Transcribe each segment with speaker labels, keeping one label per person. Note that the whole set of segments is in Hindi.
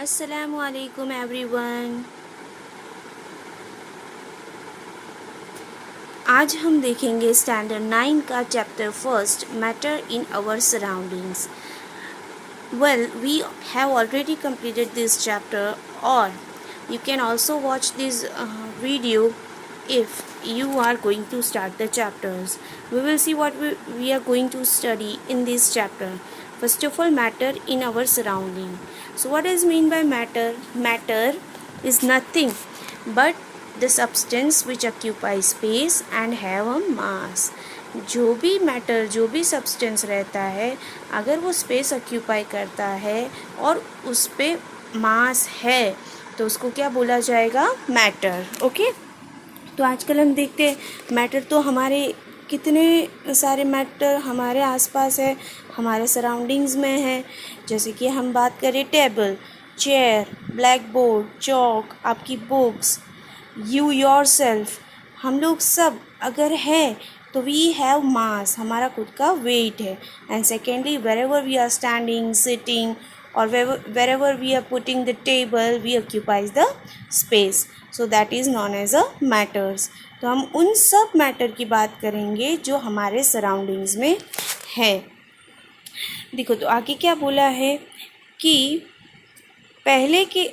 Speaker 1: अस्सलामुअलैकुम एवरीवन। आज हम देखेंगे स्टैंडर्ड 9 का chapter first, matter in our surroundings. Well, we have already completed this chapter, or you can also watch this video if you are going to start the chapters. We will see what we are going to study in this chapter. First of all, matter in our surrounding. So what is mean by matter? Matter is nothing but the substance which occupies space and have a mass. जो भी मैटर, जो भी सब्सटेंस रहता है, अगर वो स्पेस ऑक्यूपाई करता है और उस पे मास है तो उसको क्या बोला जाएगा? मैटर। ओके, तो आजकल हम देखते हैं मैटर तो हमारे कितने सारे मैटर हमारे आसपास है, हमारे सराउंडिंग्स में है। जैसे कि हम बात करें टेबल, चेयर, ब्लैक बोर्ड, चौक, आपकी बुक्स, यू योरसेल्फ, हम लोग सब अगर है तो वी हैव मास, हमारा खुद का वेट है। And secondly, wherever we are standing, sitting और wherever we are putting the table, we occupies the space, so that is known as a matters. तो हम उन सब मैटर की बात करेंगे जो हमारे सराउंडिंग्स में है। देखो तो आगे क्या बोला है कि पहले के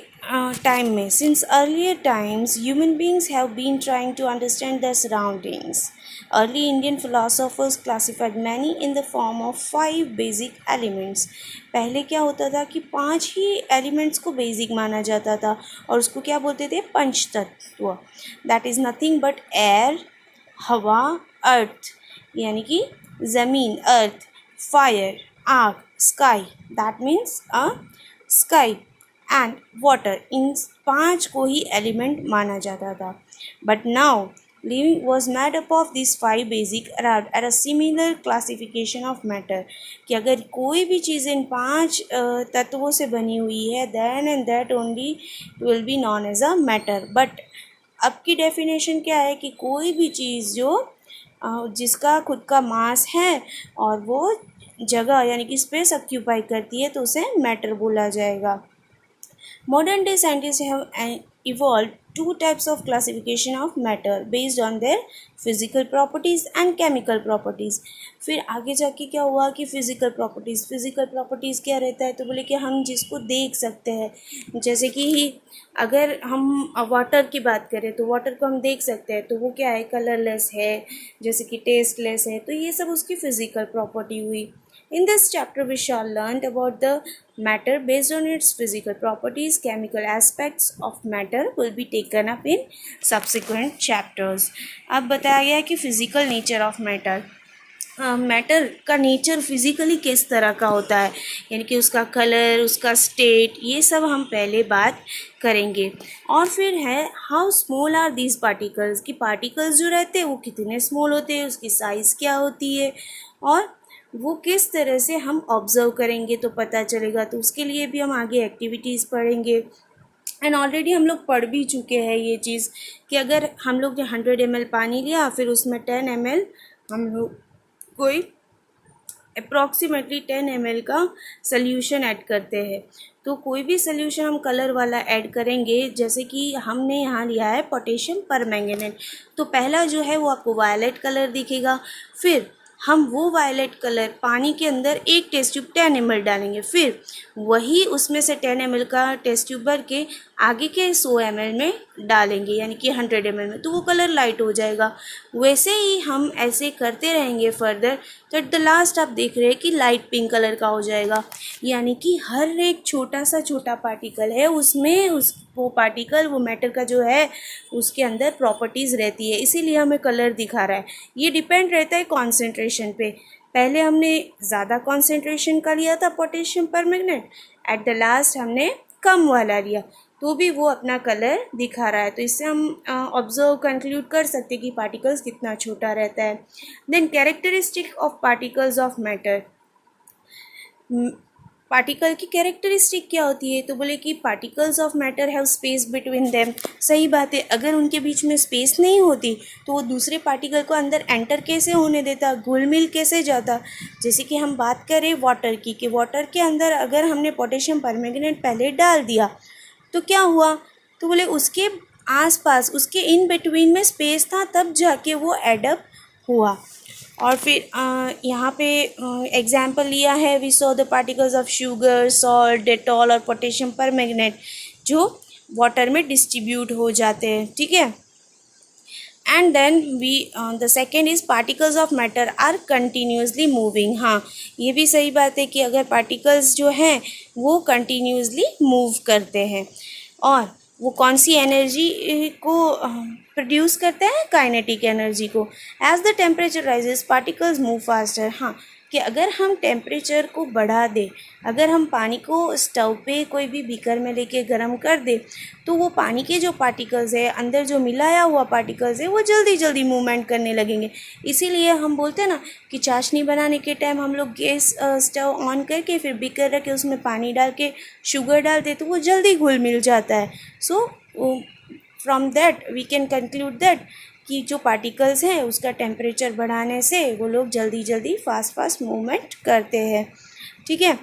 Speaker 1: टाइम में, since earlier times, human beings have been trying to understand their surroundings. Early Indian philosophers classified many in the form of 5 basic elements. पहले क्या होता था कि 5 ही एलिमेंट्स को बेसिक माना जाता था और उसको क्या बोलते थे? पंच तत्व। That is nothing but air, हवा, अर्थ, यानी कि ज़मीन, अर्थ, फायर, आग, sky, that means a sky and water. इन 5 को ही एलिमेंट माना जाता था। But now living was made up of these 5 basic arrived at a similar classification of matter, कि अगर कोई भी चीज़ इन 5 तत्वों से बनी हुई है then and that only will be known as a matter. But अब की डेफिनेशन क्या है कि कोई भी चीज़ जो जिसका खुद का मास है और वो जगह यानी कि स्पेस ऑक्यूपाई करती है तो उसे मैटर बोला जाएगा। Modern day scientists have evolved 2 types of classification of matter based on their physical properties and chemical properties. फिर आगे जाके क्या हुआ कि फिज़िकल प्रॉपर्टीज़ क्या रहता है? तो बोले कि हम जिसको देख सकते हैं, जैसे कि अगर हम वाटर की बात करें तो वाटर को हम देख सकते हैं तो वो क्या है? कलरलेस है, जैसे कि टेस्टलेस है, तो ये सब उसकी फिज़िकल प्रॉपर्टी हुई। In this chapter, we shall learn about the matter based on its physical properties. Chemical aspects of matter will be taken up in subsequent chapters. अब बताया गया कि physical nature of matter. Matter का नेचर फिज़िकली किस तरह का होता है, यानी कि उसका कलर, उसका स्टेट, ये सब हम पहले बात करेंगे। और फिर है how small are these particles, कि पार्टिकल्स जो रहते हैं वो कितने स्मॉल होते हैं, उसकी साइज़ क्या होती है और वो किस तरह से हम ऑब्ज़र्व करेंगे तो पता चलेगा। तो उसके लिए भी हम आगे एक्टिविटीज़ पढ़ेंगे। एंड ऑलरेडी हम लोग पढ़ भी चुके हैं ये चीज़ कि अगर हम लोग ने 100 ml पानी लिया, फिर उसमें 10 ml हम लोग कोई अप्रॉक्सीमेटली 10 ml का सल्यूशन ऐड करते हैं। तो कोई भी सल्यूशन हम कलर वाला ऐड करेंगे, जैसे कि हमने यहाँ लिया है पोटेशियम परमैंगनेट, तो पहला जो है वो आपको वायलेट कलर दिखेगा। फिर हम वो वायलेट कलर पानी के अंदर एक टेस्ट ट्यूब 10 ml डालेंगे, फिर वही उसमें से 10 ml का टेस्ट ट्यूब भर के आगे के 100 ml में डालेंगे, यानी कि 100 ml में, तो वो कलर लाइट हो जाएगा। वैसे ही हम ऐसे करते रहेंगे फर्दर, तो एट द लास्ट आप देख रहे हैं कि लाइट पिंक कलर का हो जाएगा, यानी कि हर एक छोटा सा छोटा पार्टिकल है उसमें वो पार्टिकल, वो मैटर का जो है उसके अंदर प्रॉपर्टीज़ रहती है, इसीलिए हमें कलर दिखा रहा है। ये डिपेंड रहता है कॉन्सेंट्रेशन पे। पहले हमने ज़्यादा कॉन्सेंट्रेशन का लिया था potassium permanganate, at the last हमने कम वाला लिया तो भी वो अपना कलर दिखा रहा है। तो इससे हम ऑब्जर्व कंक्लूड कर सकते हैं कि पार्टिकल्स कितना छोटा रहता है। Then characteristic of particles of matter, particle की कैरेक्टरिस्टिक क्या होती है, तो बोले कि particles of matter have space between them. सही बात है, अगर उनके बीच में स्पेस नहीं होती तो वो दूसरे पार्टिकल को अंदर एंटर कैसे होने देता, घुल मिल कैसे जाता। जैसे कि हम बात करें वाटर की, कि वाटर के अंदर अगर हमने पोटेशियम परमैंगनेट पहले डाल दिया तो क्या हुआ, तो बोले उसके आसपास, उसके इन बिटवीन में स्पेस था, तब जाके वो एडअप हुआ। और फिर यहाँ पे एग्जाम्पल लिया है, we saw the particles of sugar, salt, Dettol और पोटेशियम परमैंगनेट जो वाटर में डिस्ट्रीब्यूट हो जाते हैं, ठीक है। And then we the second is particles of matter are continuously moving. हाँ, ये भी सही बात है कि अगर पार्टिकल्स जो हैं वो कंटिन्यूसली मूव करते हैं, और वो कौन सी एनर्जी को प्रोड्यूस करते हैं, काइनेटिक एनर्जी को। As the temperature rises particles move faster. हाँ, कि अगर हम टेम्परेचर को बढ़ा दें, अगर हम पानी को स्टव पे कोई भी बीकर में लेके गर्म कर दें, तो वो पानी के जो पार्टिकल्स है, अंदर जो मिलाया हुआ पार्टिकल्स है, वो जल्दी जल्दी मूवमेंट करने लगेंगे। इसीलिए हम बोलते हैं ना कि चाशनी बनाने के टाइम हम लोग गैस स्टव ऑन करके फिर बीकर रख के उसमें पानी डाल के शुगर डालते, तो वो जल्दी घुल मिल जाता है। So from that we can conclude that कि जो पार्टिकल्स हैं उसका टेम्परेचर बढ़ाने से वो लोग जल्दी जल्दी फास्ट मूवमेंट करते हैं, ठीक है।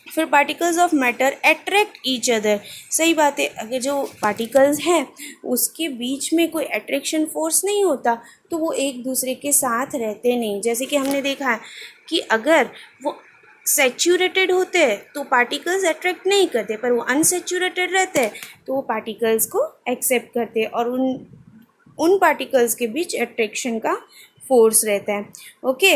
Speaker 1: फिर particles of matter attract each other. सही बात है, अगर जो पार्टिकल्स हैं उसके बीच में कोई अट्रैक्शन फोर्स नहीं होता तो वो एक दूसरे के साथ रहते नहीं। जैसे कि हमने देखा है कि अगर वो सैचुरेटेड होते हैं तो पार्टिकल्स अट्रैक्ट नहीं करते, पर वो अनसेचुरेटेड रहते हैं तो वो पार्टिकल्स को एक्सेप्ट करते हैं, और उन पार्टिकल्स के बीच अट्रैक्शन का फोर्स रहता है। Okay,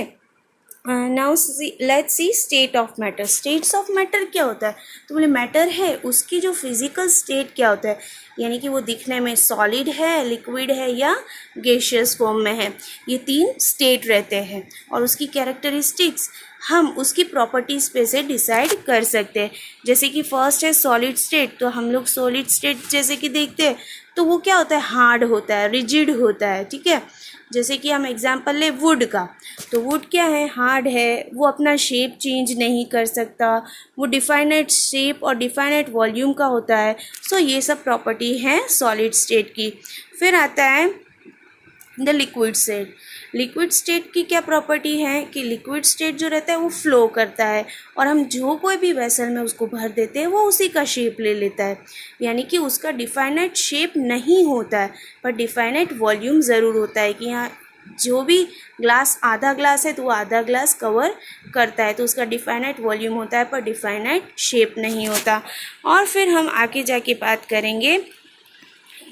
Speaker 1: now let's see state of matter. States of matter क्या होता है, तो बोले मैटर है उसकी जो फिजिकल स्टेट क्या होता है, यानी कि वो दिखने में सॉलिड है, लिक्विड है या गैसियस फॉर्म में है। ये 3 स्टेट रहते हैं, और उसकी कैरेक्टरिस्टिक्स हम उसकी प्रॉपर्टीज़ पे से डिसाइड कर सकते हैं। जैसे कि फर्स्ट है सॉलिड स्टेट, तो हम लोग सॉलिड स्टेट जैसे कि देखते हैं तो वो क्या होता है, हार्ड होता है, रिजिड होता है, ठीक है। जैसे कि हम एग्जांपल ले वुड का, तो वुड क्या है, हार्ड है, वो अपना शेप चेंज नहीं कर सकता, वो डिफाइनेट शेप और डिफाइनेट वॉल्यूम का होता है। सो ये सब प्रॉपर्टी है सॉलिड स्टेट की। फिर आता है the liquid state. Liquid state की क्या प्रॉपर्टी है कि लिक्विड स्टेट जो रहता है वो फ्लो करता है, और हम जो कोई भी वेसल में उसको भर देते हैं वो उसी का शेप ले लेता है, यानी कि उसका डिफाइनेट शेप नहीं होता है, पर डिफाइनेट वॉल्यूम ज़रूर होता है। कि यहाँ जो भी ग्लास, आधा ग्लास है तो वो आधा ग्लास कवर करता है, तो उसका डिफाइनेट वॉल्यूम होता है पर डिफाइनेट शेप नहीं होता। और फिर हम आगे जाके बात करेंगे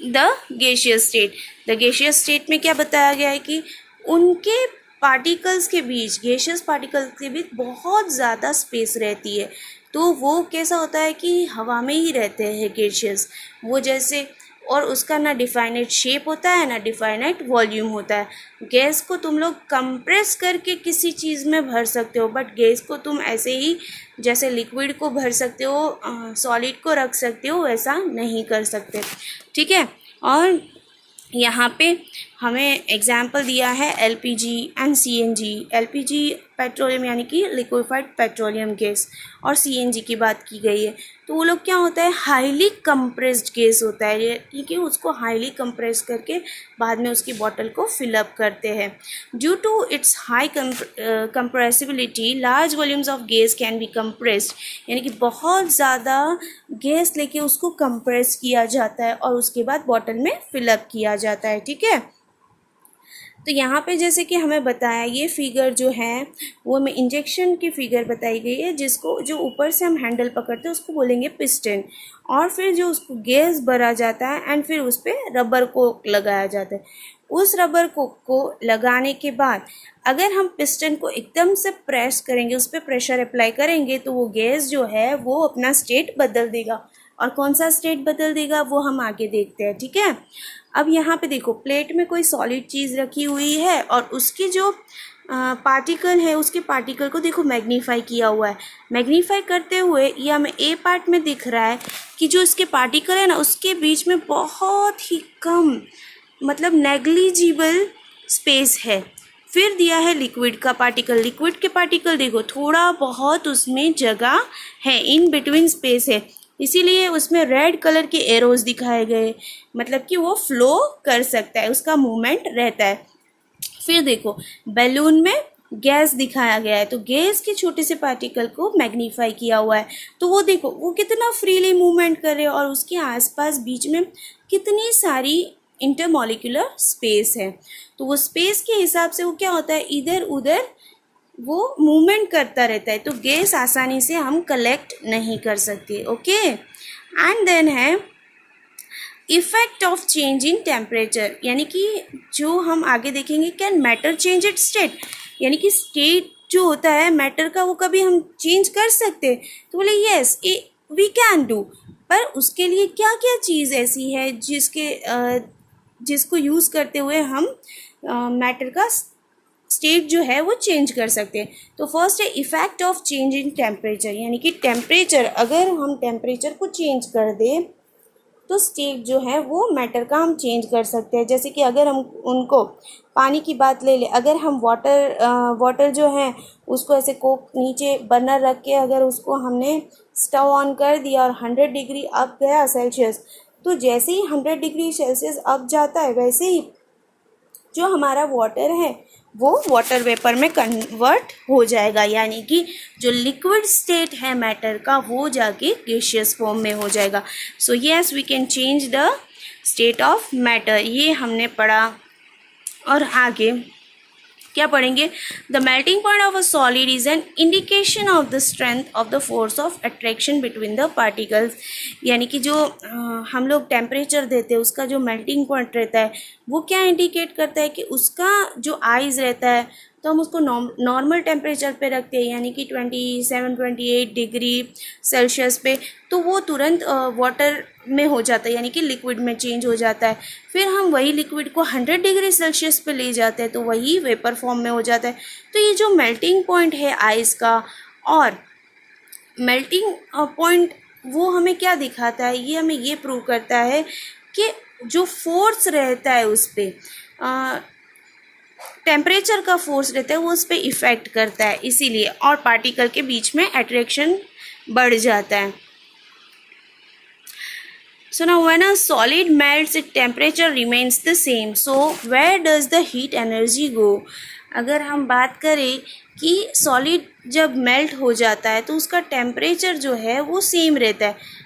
Speaker 1: the gaseous state. The gaseous state में क्या बताया गया है कि उनके पार्टिकल्स के बीच, गैसियस पार्टिकल्स के बीच बहुत ज़्यादा स्पेस रहती है, तो वो कैसा होता है कि हवा में ही रहते हैं गैसियस, वो जैसे, और उसका ना डिफाइनेट शेप होता है ना डिफाइनेट वॉल्यूम होता है। गैस को तुम लोग कंप्रेस करके किसी चीज़ में भर सकते हो, बट गैस को तुम ऐसे ही जैसे लिक्विड को भर सकते हो, सॉलिड को रख सकते हो, वैसा नहीं कर सकते, ठीक है। और यहाँ पे हमें एग्जाम्पल दिया है LPG and CNG. LPG petroleum यानी कि लिक्विफाइड पेट्रोलियम गैस, और सीएनजी की बात की गई है, तो वो लोग क्या होता है, हाईली कंप्रेस्ड गैस होता है, क्योंकि उसको हाईली कंप्रेस करके बाद में उसकी बॉटल को फिलअप करते हैं। Due to its high compressibility large volumes of gas can be compressed, यानी कि बहुत ज़्यादा गैस लेके उसको कंप्रेस किया जाता है और उसके बाद बॉटल में फिलअप किया जाता है, ठीक है। तो यहाँ पे जैसे कि हमें बताया, ये फिगर जो है वो हमें इंजेक्शन की फिगर बताई गई है, जिसको जो ऊपर से हम हैंडल पकड़ते हैं उसको बोलेंगे पिस्टन, और फिर जो उसको गैस भरा जाता है एंड फिर उस पर रबर को लगाया जाता है। उस रबर को लगाने के बाद अगर हम पिस्टन को एकदम से प्रेस करेंगे, उस पर प्रेशर अप्लाई करेंगे, तो वो गैस जो है वो अपना स्टेट बदल देगा, और कौन सा स्टेट बदल देगा वो हम आगे देखते हैं, ठीक है। अब यहाँ पे देखो, प्लेट में कोई सॉलिड चीज़ रखी हुई है और उसकी जो पार्टिकल है, उसके पार्टिकल को देखो मैग्नीफाई किया हुआ है। मैग्नीफाई करते हुए ये हमें ए पार्ट में दिख रहा है कि जो इसके पार्टिकल है ना, उसके बीच में बहुत ही कम, मतलब नेग्लिजिबल स्पेस है। फिर दिया है लिक्विड का पार्टिकल। लिक्विड के पार्टिकल देखो थोड़ा बहुत उसमें जगह है, इन बिटवीन स्पेस है, इसीलिए उसमें रेड कलर के एरोज दिखाए गए, मतलब कि वो फ्लो कर सकता है, उसका मूवमेंट रहता है। फिर देखो बैलून में गैस दिखाया गया है, तो गैस के छोटे से पार्टिकल को मैग्नीफाई किया हुआ है, तो वो देखो वो कितना फ्रीली मूवमेंट कर रहे हैं और उसके आसपास बीच में कितनी सारी इंटरमॉलिक्यूलर स्पेस है। तो वो स्पेस के हिसाब से वो क्या होता है, इधर उधर वो मूवमेंट करता रहता है, तो गैस आसानी से हम कलेक्ट नहीं कर सकते। ओके, एंड देन है effect of change in temperature, यानी कि जो हम आगे देखेंगे, can matter change it state, यानी कि स्टेट जो होता है मैटर का वो कभी हम चेंज कर सकते, तो बोले यस वी कैन डू, पर उसके लिए क्या क्या चीज़ ऐसी है जिसको यूज़ करते हुए हम मैटर का स्टेट जो है वो चेंज कर सकते हैं। तो फर्स्ट है effect of change in temperature, यानी कि टेम्परेचर, अगर हम टेम्परेचर को चेंज कर दें तो स्टेट जो है वो मैटर का हम चेंज कर सकते हैं। जैसे कि अगर हम उनको पानी की बात ले लें, अगर हम वाटर जो है उसको ऐसे कोक नीचे बर्नर रख के अगर उसको हमने स्टव ऑन कर दिया और 100 डिग्री अप गया सेल्सियस, तो जैसे ही 100 डिग्री सेल्सियस अप जाता है वैसे ही जो हमारा वाटर है वो वाटर वेपर में कन्वर्ट हो जाएगा, यानी कि जो लिक्विड स्टेट है मैटर का वो जाके गैसियस फॉर्म में हो जाएगा। So yes we can change the state of matter, ये हमने पढ़ा। और आगे क्या पढ़ेंगे, the melting point of a solid is an indication of the strength of the force of attraction between the particles, यानी कि जो हम लोग टेम्परेचर देते हैं उसका जो मेल्टिंग पॉइंट रहता है वो क्या इंडिकेट करता है कि उसका जो आइज़ रहता है, तो हम उसको नॉर्मल टेम्परेचर पे रखते हैं, यानी कि 27-28 डिग्री सेल्सियस पे, तो वो तुरंत वाटर में हो जाता है, यानी कि लिक्विड में चेंज हो जाता है। फिर हम वही लिक्विड को 100 डिग्री सेल्सियस पे ले जाते हैं तो वही वेपर फॉर्म में हो जाता है। तो ये जो मेल्टिंग पॉइंट है आइस का, और मेल्टिंग पॉइंट वो हमें क्या दिखाता है, ये हमें ये प्रूव करता है कि जो फोर्स रहता है उस पर टेम्परेचर का फोर्स रहता है वो उस पर इफ़ेक्ट करता है, इसीलिए, और पार्टिकल के बीच में अट्रैक्शन बढ़ जाता है। So now when a solid melts, its temperature remains the same. So where does the heat energy go? अगर हम बात करें कि सॉलिड जब मेल्ट हो जाता है तो उसका टेम्परेचर जो है वो सेम रहता है,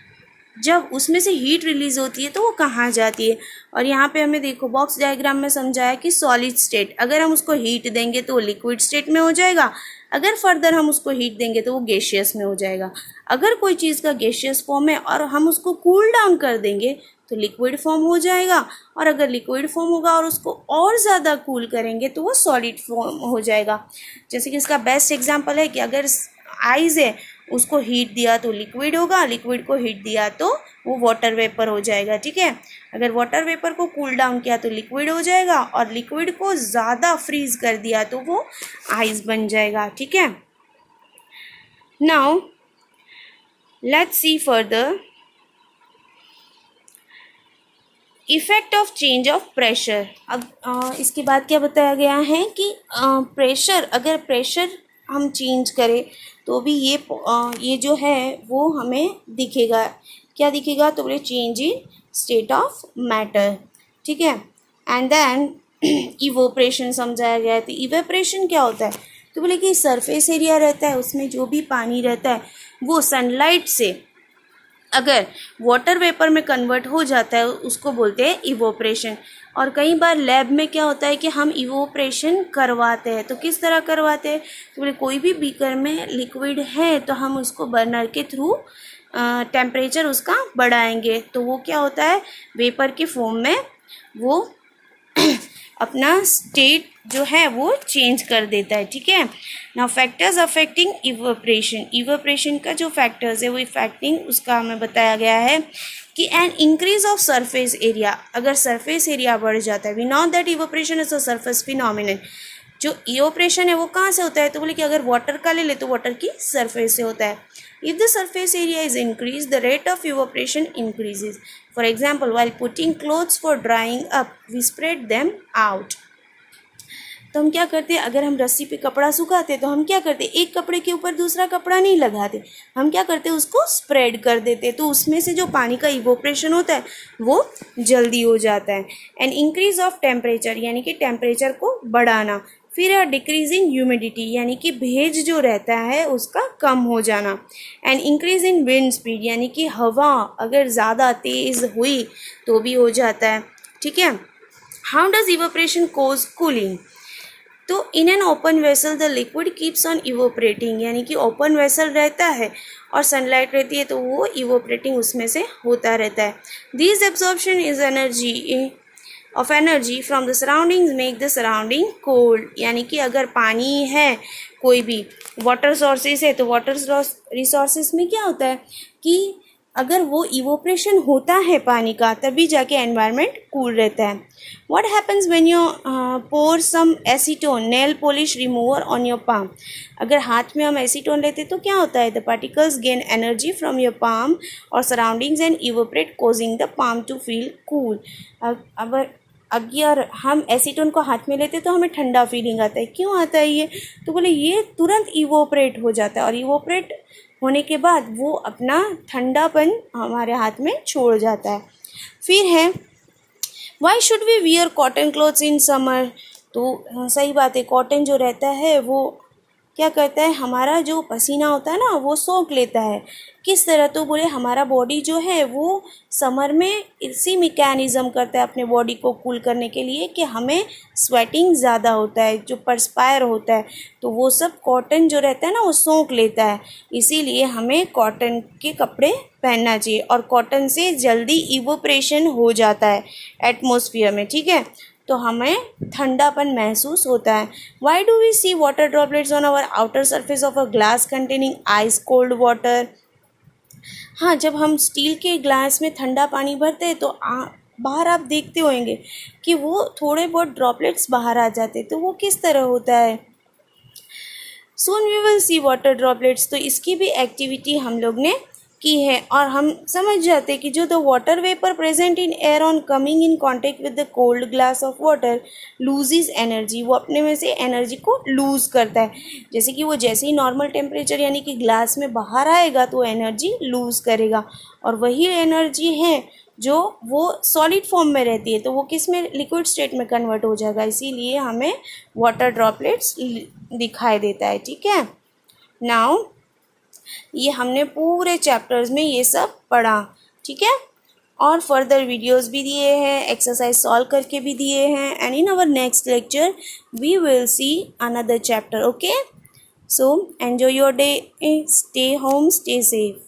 Speaker 1: जब उसमें से हीट रिलीज़ होती है तो वो कहाँ जाती है। और यहाँ पे हमें देखो बॉक्स डायग्राम में समझाया कि सॉलिड स्टेट, अगर हम उसको हीट देंगे तो वो लिक्विड स्टेट में हो जाएगा, अगर फर्दर हम उसको हीट देंगे तो वो गैसियस में हो जाएगा। अगर कोई चीज़ का गैसियस फॉर्म है और हम उसको कूल डाउन कर देंगे तो लिक्विड फॉर्म हो जाएगा, और अगर लिक्विड फॉर्म होगा और उसको और ज़्यादा कूल करेंगे तो वो सॉलिड फॉर्म हो जाएगा। जैसे कि इसका बेस्ट एग्जांपल है कि अगर आइज़ है उसको हीट दिया तो लिक्विड होगा, लिक्विड को हीट दिया तो वो वाटर वेपर हो जाएगा, ठीक है। अगर वाटर वेपर को कूल डाउन किया तो लिक्विड हो जाएगा, और लिक्विड को ज़्यादा फ्रीज कर दिया तो वो आइस बन जाएगा, ठीक है। Now let's see further effect of change of pressure. अब इसके बाद क्या बताया गया है कि प्रेशर, अगर प्रेशर हम चेंज करें तो भी ये जो है वो हमें दिखेगा, क्या दिखेगा, तो बोले change in state of matter, ठीक है। एंड देन इवोपरेशन समझाया गया है। तो इवेपरेशन क्या होता है, तो बोले कि सरफेस एरिया रहता है उसमें जो भी पानी रहता है वो सनलाइट से अगर वाटर वेपर में कन्वर्ट हो जाता है उसको बोलते हैं इवोपरेशन। और कई बार लैब में क्या होता है कि हम इवोपरेशन करवाते हैं, तो किस तरह करवाते हैं, तो बोले कोई भी बीकर में लिक्विड है तो हम उसको बर्नर के थ्रू टेम्परेचर उसका बढ़ाएंगे तो वो क्या होता है, वेपर के फॉर्म में वो अपना स्टेट जो है वो चेंज कर देता है, ठीक है। Now factors affecting evaporation, evaporation का जो फैक्टर्स है वो इफेक्टिंग उसका हमें बताया गया है कि an increase of surface area, अगर सरफेस एरिया बढ़ जाता है, we know that evaporation is a surface phenomenon. जो इवेपरेशन है वो कहाँ से होता है, तो बोले कि अगर वाटर का ले तो वाटर की सरफेस से होता है। If the surface area is increase the rate of evaporation increases. For example, while putting clothes for drying up, we spread them out. तो हम क्या करते हैं, अगर हम रस्सी पे कपड़ा सुखाते तो हम क्या करते, एक कपड़े के ऊपर दूसरा कपड़ा नहीं लगाते, हम क्या करते उसको स्प्रेड कर देते, तो उसमें से जो पानी का इवोपरेशन होता है वो जल्दी हो जाता है। एंड इंक्रीज ऑफ टेम्परेचर यानी कि टेम्परेचर को बढ़ाना। फिर डिक्रीज इन ह्यूमिडिटी यानी कि भेज जो रहता है उसका कम हो जाना। And increase in wind speed यानी कि हवा अगर ज़्यादा तेज़ हुई तो भी हो जाता है, ठीक है। How does evaporation cause cooling, तो in an open vessel the liquid keeps on evaporating यानी कि ओपन वेसल रहता है और सनलाइट रहती है तो वो इवोपरेटिंग उसमें से होता रहता है। This absorption is energy of energy from the surroundings make the surrounding cold, यानी कि अगर पानी है, कोई भी वाटर सोर्सेज है, तो वाटर रिसोर्सेज में क्या होता है कि अगर वो इवोपरेशन होता है पानी का तभी जाके एनवायरनमेंट कूल रहता है। What happens when you pour some acetone nail polish remover on your palm, अगर हाथ में हम एसीटोन लेते तो क्या होता है, the particles gain energy from your palm और surroundings and evaporate causing the palm to feel cool. अगर हम एसीटोन को हाथ में लेते तो हमें ठंडा फीलिंग आता है, क्यों आता है ये, तो बोले ये तुरंत इवोपरेट हो जाता है और इवोपरेट होने के बाद वो अपना ठंडापन हमारे हाथ में छोड़ जाता है। फिर है why should we wear cotton clothes in summer, तो सही बात है, कॉटन जो रहता है वो क्या करता है, हमारा जो पसीना होता है ना वो सोख लेता है। किस तरह, तो बोले हमारा बॉडी जो है वो समर में इसी मैकेनिज़्म करता है अपने बॉडी को कूल करने के लिए कि हमें स्वेटिंग ज़्यादा होता है, जो परस्पायर होता है तो वो सब कॉटन जो रहता है ना वो सोख लेता है, इसीलिए हमें कॉटन के कपड़े पहनना चाहिए और कॉटन से जल्दी इवोपरेशन हो जाता है एटमॉस्फेयर में, ठीक है, तो हमें ठंडापन महसूस होता है। Why do we see water droplets on our outer surface of a glass containing ice cold water, हाँ जब हम स्टील के ग्लास में ठंडा पानी भरते हैं तो बाहर आप देखते होंगे कि वो थोड़े बहुत ड्रॉपलेट्स बाहर आ जाते, तो वो किस तरह होता है। Soon we will see water droplets, तो इसकी भी एक्टिविटी हम लोग ने की है और हम समझ जाते हैं कि जो the water vapour present in air on coming in contact with the cold glass of water loses energy, वो अपने में से एनर्जी को लूज़ करता है, जैसे कि वो जैसे ही नॉर्मल टेम्परेचर यानी कि ग्लास में बाहर आएगा तो एनर्जी लूज़ करेगा और वही एनर्जी है जो वो सॉलिड फॉर्म में रहती है तो वो किस में, लिक्विड स्टेट में कन्वर्ट हो जाएगा, इसीलिए हमें वाटर ड्रॉपलेट्स दिखाई देता है, ठीक है। नाउ ये हमने पूरे चैप्टर्स में ये सब पढ़ा, ठीक है, और फर्दर वीडियोस भी दिए हैं, एक्सरसाइज सॉल्व करके भी दिए हैं, and in our next lecture we will see another chapter, okay. So enjoy your day, stay home, stay safe.